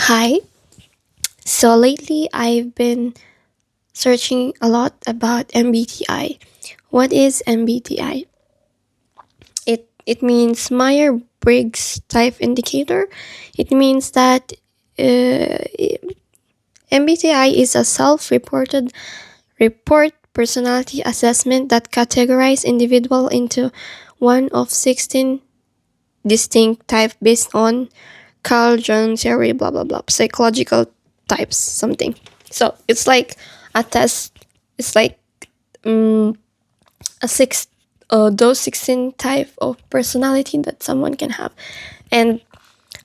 Hi. So lately I've been searching a lot about MBTI. What is MBTI? It means Meyer-Briggs Type Indicator. It means that uh, MBTI is a self-reported report personality assessment that categorizes individual into one of 16 distinct types based on Carl Jung theory, blah blah blah, psychological types, something. So it's like a test. It's like a those 16 type of personality that someone can have. And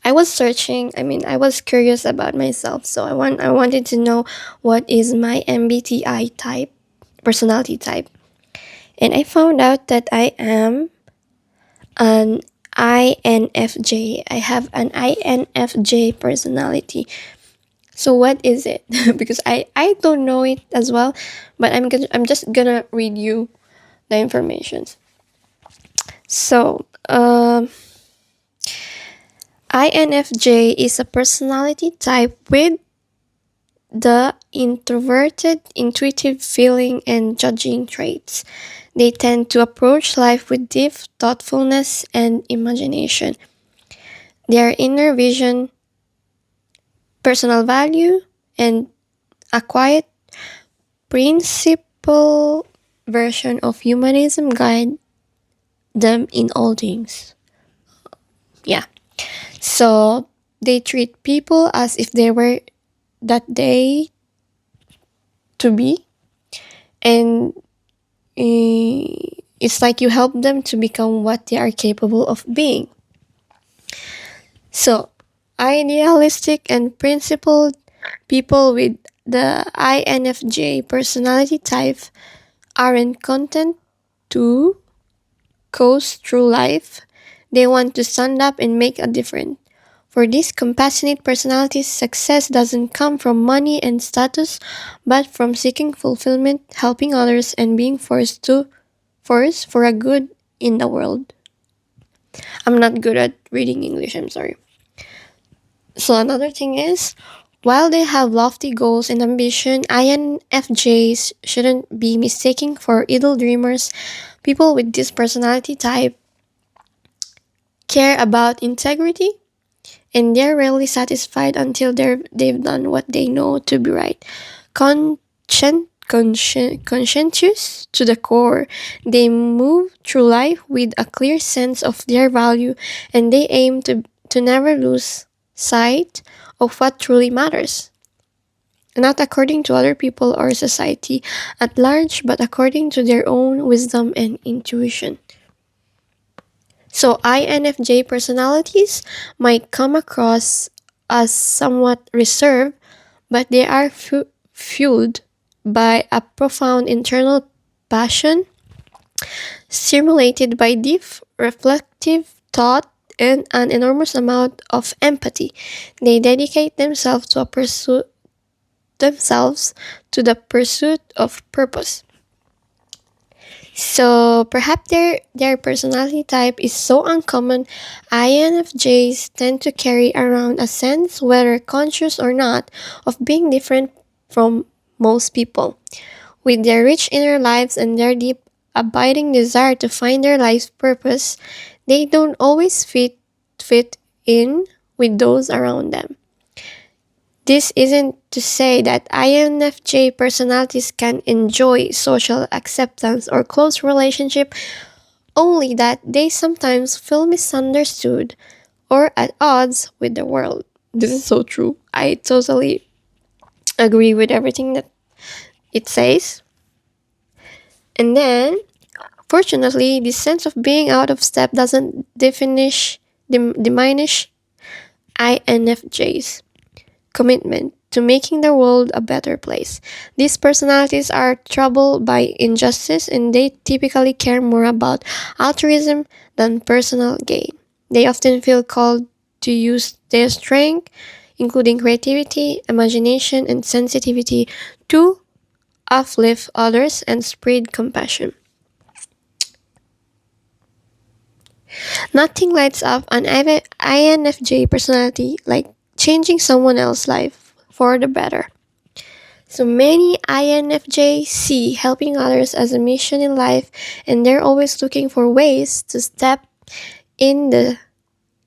I was searching. I was curious about myself, so I wanted to know what is my MBTI type, personality type, and I found out that I am an INFJ. I have an INFJ personality. So what is it? Because I don't know it as well, but I'm just gonna read you the information. So INFJ is a personality type with the introverted, intuitive feeling and judging traits. They tend to approach life with deep thoughtfulness and imagination. Their inner vision, personal value, and a quiet principle version of humanism guide them in all things. Yeah. So they treat people as if they were that day to be, and it's like you help them to become what they are capable of being. So, idealistic and principled people with the INFJ personality type aren't content to coast through life. They want to stand up and make a difference. For these compassionate personalities, success doesn't come from money and status, but from seeking fulfillment, helping others, and being force for a good in the world. I'm not good at reading English, I'm sorry. So another thing is, while they have lofty goals and ambition, INFJs shouldn't be mistaken for idle dreamers. People with this personality type care about integrity, and they're rarely satisfied until they've done what they know to be right. Conscientious to the core, they move through life with a clear sense of their value, and they aim to never lose sight of what truly matters. Not according to other people or society at large, but according to their own wisdom and intuition. So INFJ personalities might come across as somewhat reserved, but they are fueled by a profound internal passion, stimulated by deep reflective thought and an enormous amount of empathy. They dedicate themselves to the pursuit of purpose. So perhaps their personality type is so uncommon, INFJs tend to carry around a sense, whether conscious or not, of being different from most people. With their rich inner lives and their deep, abiding desire to find their life's purpose, they don't always fit in with those around them. This isn't to say that INFJ personalities can enjoy social acceptance or close relationship, only that they sometimes feel misunderstood or at odds with the world. This is so true. I totally agree with everything that it says. And then, fortunately, this sense of being out of step doesn't diminish INFJs commitment to making the world a better place. These personalities are troubled by injustice, and they typically care more about altruism than personal gain. They often feel called to use their strength, including creativity, imagination, and sensitivity, to uplift others and spread compassion. Nothing lights up an INFJ personality like changing someone else's life for the better. So many INFJ see helping others as a mission in life, and they're always looking for ways to step in the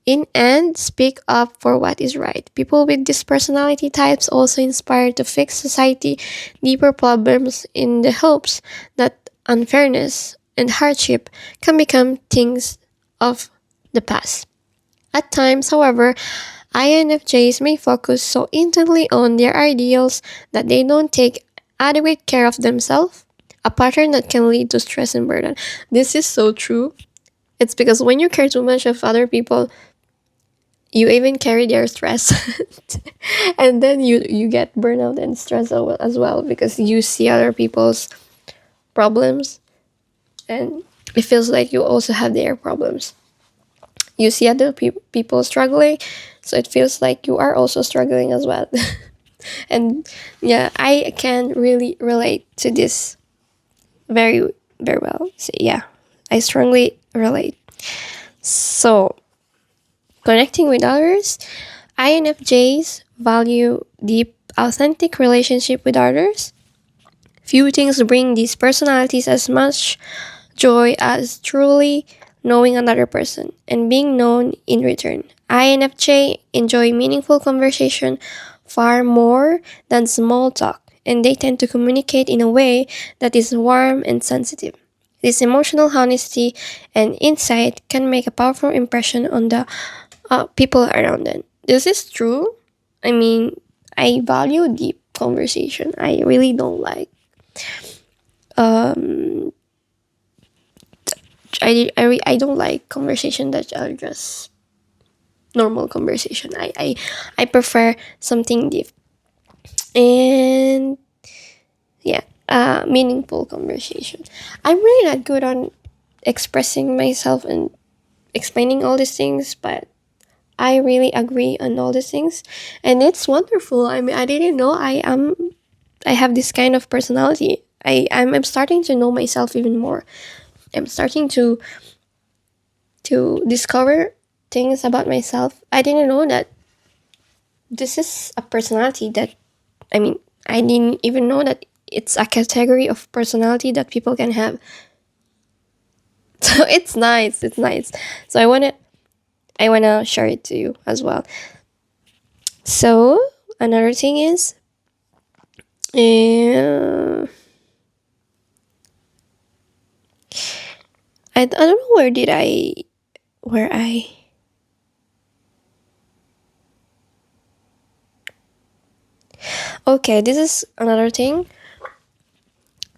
in and speak up for what is right. People with these personality types also inspire to fix society deeper problems in the hopes that unfairness and hardship can become things of the past. At times, however, INFJs may focus so intently on their ideals that they don't take adequate care of themselves, a pattern that can lead to stress and burden. This is so true. It's because when you care too much of other people, you even carry their stress. And then you get burnout and stress as well because you see other people's problems, and it feels like you also have their problems. You see other people struggling, so it feels like you are also struggling as well. And yeah, I can really relate to this very, very well. So yeah, I strongly relate. So connecting with others, INFJs value deep, authentic relationship with others. Few things bring these personalities as much joy as truly knowing another person and being known in return. INFJ enjoy meaningful conversation far more than small talk, and they tend to communicate in a way that is warm and sensitive. This emotional honesty and insight can make a powerful impression on the people around them. This is true. I mean, I value deep conversation. I really don't like um I don't like conversation that are just normal conversation. I prefer something deep and yeah, meaningful conversation. I'm really not good on expressing myself and explaining all these things, but I really agree on all these things, and it's wonderful. I mean, I didn't know I have this kind of personality. I'm starting to know myself even more. I'm starting to discover things about myself. I didn't know that this is a personality that, I mean, I didn't even know that it's a category of personality that people can have. So it's nice. It's nice. So I wanna share it to you as well. So another thing is, uh, I don't know where I okay, this is another thing.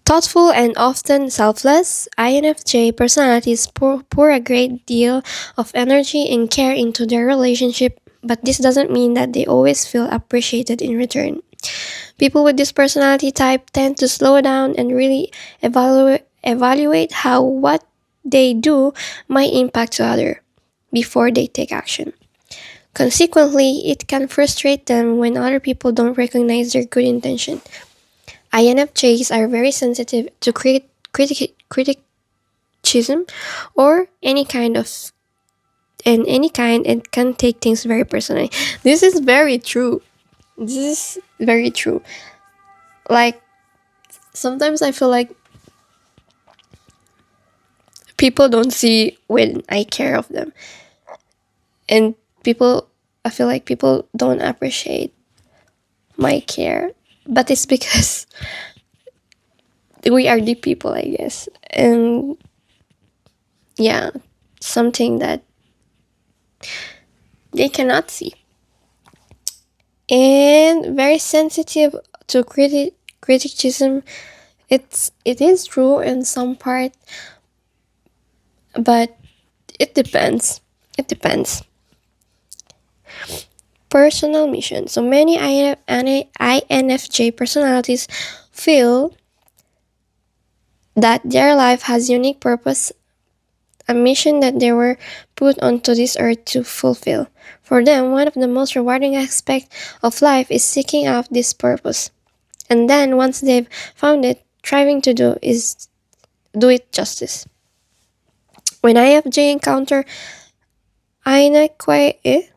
Thoughtful and often selfless, INFJ personalities pour a great deal of energy and care into their relationship, but this doesn't mean that they always feel appreciated in return. People with this personality type tend to slow down and really evaluate how what they do might impact to other before they take action. Consequently, it can frustrate them when other people don't recognize their good intention. INFJs are very sensitive to criticism or any kind and can take things very personally. This is very true. This is very true. Like sometimes I feel like people don't see when I care of them, and people I feel like people don't appreciate my care, but it's because we are the people, I guess. And yeah, something that they cannot see. And very sensitive to criticism. It is true in some part, but it depends. It depends. Personal mission. So many INFJ personalities feel that their life has unique purpose, a mission that they were put onto this earth to fulfill. For them, one of the most rewarding aspects of life is seeking out this purpose. And then once they've found it, striving to do it justice. When INFJ encounter INFJ,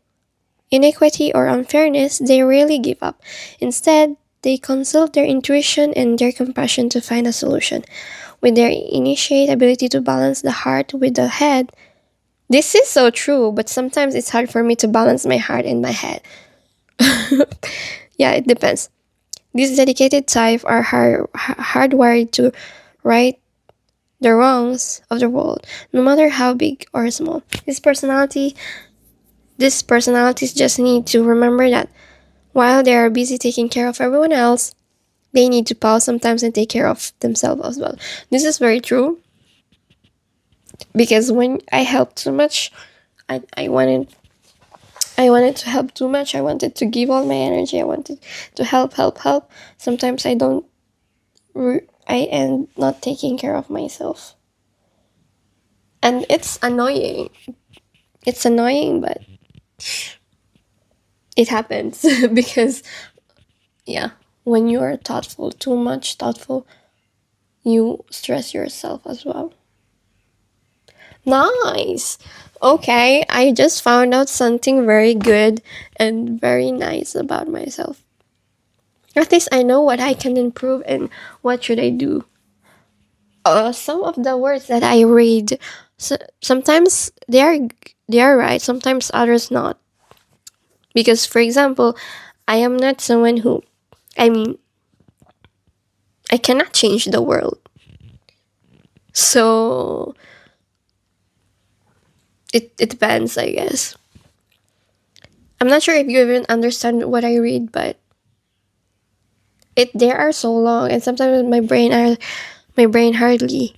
inequity, or unfairness, they rarely give up. Instead, they consult their intuition and their compassion to find a solution. With their innate ability to balance the heart with the head, this is so true, but sometimes it's hard for me to balance my heart and my head. Yeah, it depends. These dedicated type are hardwired to right the wrongs of the world, no matter how big or small. These personalities just need to remember that while they are busy taking care of everyone else, they need to pause sometimes and take care of themselves as well. This is very true because when I helped too much, I wanted to help too much. I wanted to give all my energy. I wanted to help. Sometimes I end not taking care of myself. And it's annoying. It's annoying, but it happens because, yeah, when you are thoughtful, too much thoughtful, you stress yourself as well. Nice. Okay, I just found out something very good and very nice about myself. At least I know what I can improve and what should I do. Some of the words that I read, sometimes they are right, sometimes others not. Because, for example, I am not someone who, I mean, I cannot change the world. So it depends, I guess. I'm not sure if you even understand what I read, but they are so long, and sometimes my brain hardly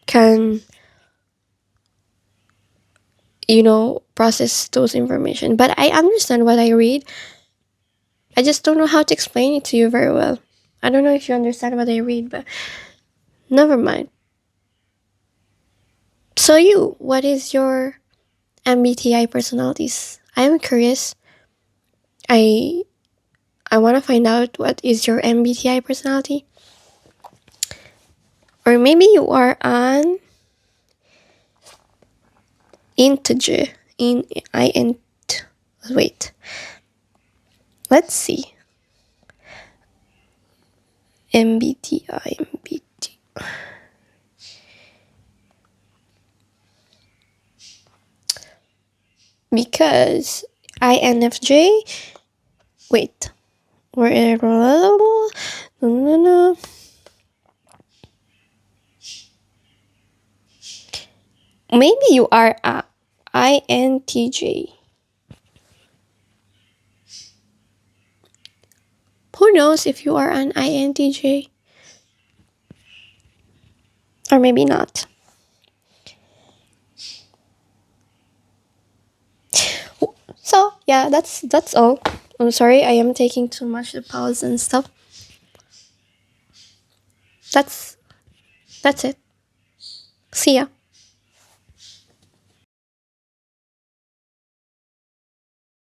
can process those information. But I understand what I read. I just don't know how to explain it to you very well. I don't know if you understand what I read, but never mind. So what is your MBTI personalities? I'm curious. I I want to find out what is your MBTI personality. Or maybe you are an integer in int. Wait, let's see. MBTI. Because INFJ. Wait, where? No, no, no. Maybe you are a INTJ. Who knows if you are an INTJ? Or maybe not. So yeah, that's all. I'm sorry I am taking too much to pause and stuff. That's it. See ya.